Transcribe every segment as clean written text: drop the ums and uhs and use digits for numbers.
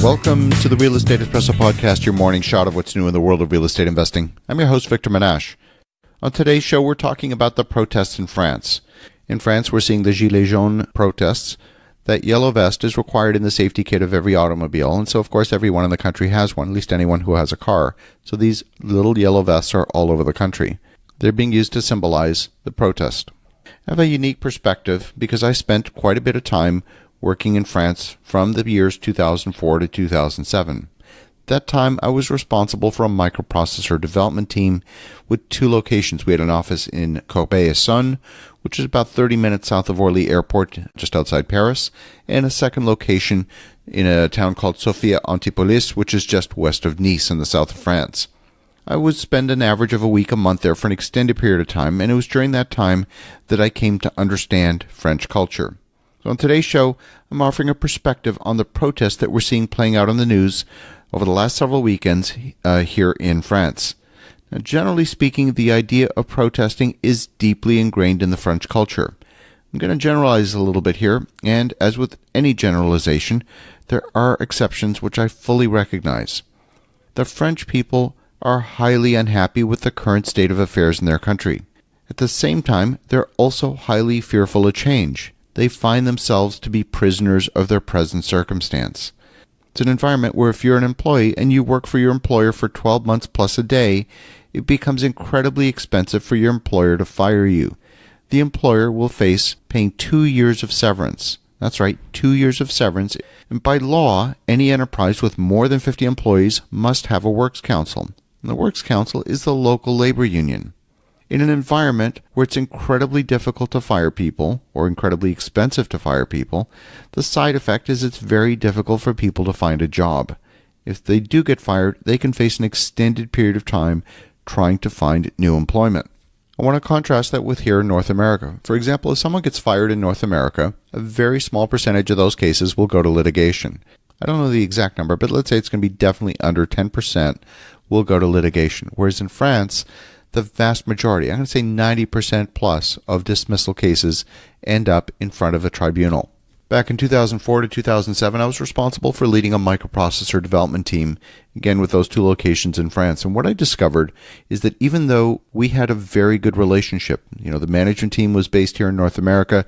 Welcome to the Real Estate Espresso Podcast, your morning shot of what's new in the world of real estate investing. I'm your host, Victor Menashe. On today's show, we're talking about the protests in France. In France, we're seeing the Gilets jaunes protests. That yellow vest is required in the safety kit of every automobile, and so of course everyone in the country has one, at least anyone who has a car. So these little yellow vests are all over the country. They're being used to symbolize the protest. I have a unique perspective because I spent quite a bit of time working in France from the years 2004 to 2007. That time, I was responsible for a microprocessor development team with two locations. We had an office in Corbeil-Essonnes, which is about 30 minutes south of Orly Airport, just outside Paris, and a second location in a town called Sophia Antipolis, which is just west of Nice in the south of France. I would spend an average of a week a month there for an extended period of time, and it was during that time that I came to understand French culture. So on today's show, I'm offering a perspective on the protests that we're seeing playing out on the news over the last several weekends here in France. Now, generally speaking, the idea of protesting is deeply ingrained in the French culture. I'm going to generalize a little bit here, and as with any generalization, there are exceptions which I fully recognize. The French people are highly unhappy with the current state of affairs in their country. At the same time, they're also highly fearful of change. They find themselves to be prisoners of their present circumstance. It's an environment where if you're an employee and you work for your employer for 12 months plus a day, it becomes incredibly expensive for your employer to fire you. The employer will face paying 2 years of severance. That's right, 2 years of severance. And by law, any enterprise with more than 50 employees must have a works council. And the works council is the local labor union. In an environment where it's incredibly difficult to fire people, or incredibly expensive to fire people, the side effect is it's very difficult for people to find a job. If they do get fired, they can face an extended period of time trying to find new employment. I want to contrast that with here in North America. For example, if someone gets fired in North America, a very small percentage of those cases will go to litigation. I don't know the exact number, but let's say it's going to be definitely under 10% will go to litigation. Whereas in France, the vast majority, I'm going to say 90% plus of dismissal cases end up in front of a tribunal. Back in 2004 to 2007, I was responsible for leading a microprocessor development team, again with those two locations in France. And what I discovered is that even though we had a very good relationship, the management team was based here in North America,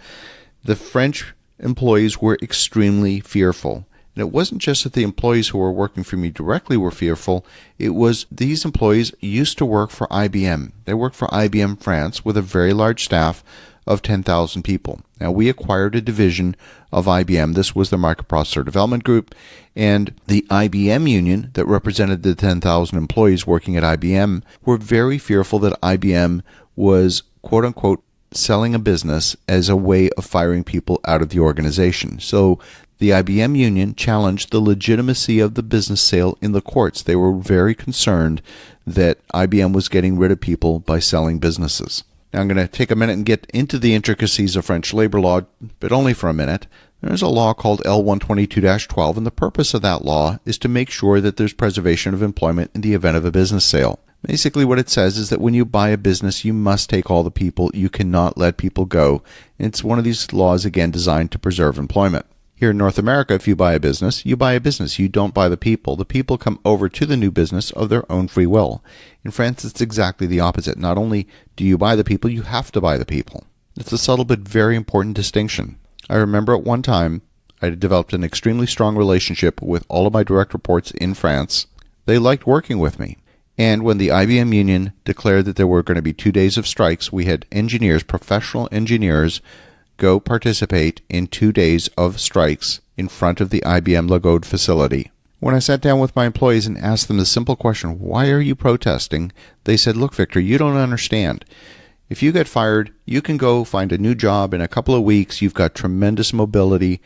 the French employees were extremely fearful. And it wasn't just that the employees who were working for me directly were fearful, it was these employees used to work for IBM. They worked for IBM France with a very large staff of 10,000 people. Now, we acquired a division of IBM. This was the microprocessor development group, and the IBM union that represented the 10,000 employees working at IBM were very fearful that IBM was, quote-unquote, selling a business as a way of firing people out of the organization. So the IBM union challenged the legitimacy of the business sale in the courts. They were very concerned that IBM was getting rid of people by selling businesses. Now I'm going to take a minute and get into the intricacies of French labor law, but only for a minute. There's a law called L122-12, and the purpose of that law is to make sure that there's preservation of employment in the event of a business sale. Basically what it says is that when you buy a business, you must take all the people. You cannot let people go. And it's one of these laws, again, designed to preserve employment. Here in North America, if you buy a business, you buy a business. You don't buy the people. The people come over to the new business of their own free will. In France, it's exactly the opposite. Not only do you buy the people, you have to buy the people. It's a subtle but very important distinction. I remember at one time, I developed an extremely strong relationship with all of my direct reports in France. They liked working with me. And when the IBM union declared that there were going to be 2 days of strikes, we had engineers, professional engineers, go participate in 2 days of strikes in front of the IBM Lagode facility. When I sat down with my employees and asked them the simple question, why are you protesting? They said, look, Victor, you don't understand. If you get fired, you can go find a new job in a couple of weeks. You've got tremendous mobility.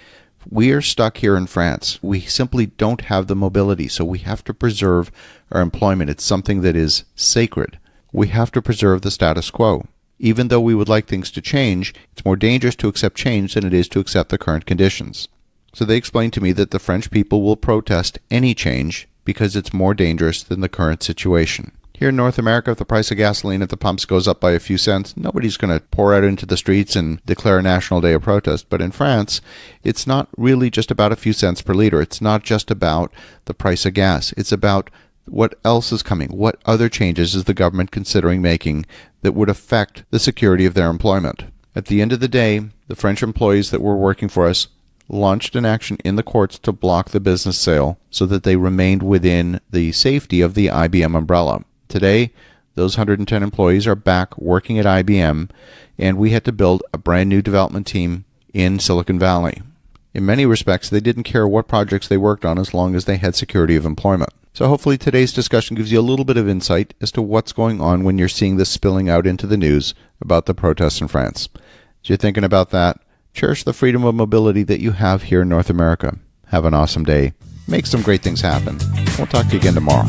We are stuck here in France. We simply don't have the mobility, so we have to preserve our employment. It's something that is sacred. We have to preserve the status quo. Even though we would like things to change, it's more dangerous to accept change than it is to accept the current conditions. So they explained to me that the French people will protest any change because it's more dangerous than the current situation. Here in North America, if the price of gasoline at the pumps goes up by a few cents, nobody's going to pour out into the streets and declare a national day of protest. But in France, it's not really just about a few cents per liter. It's not just about the price of gas. It's about what else is coming. What other changes is the government considering making that would affect the security of their employment? At the end of the day, the French employees that were working for us launched an action in the courts to block the business sale so that they remained within the safety of the IBM umbrella. Today, those 110 employees are back working at IBM, and we had to build a brand new development team in Silicon Valley. In many respects, they didn't care what projects they worked on as long as they had security of employment. So hopefully today's discussion gives you a little bit of insight as to what's going on when you're seeing this spilling out into the news about the protests in France. As you're thinking about that, cherish the freedom of mobility that you have here in North America. Have an awesome day. Make some great things happen. We'll talk to you again tomorrow.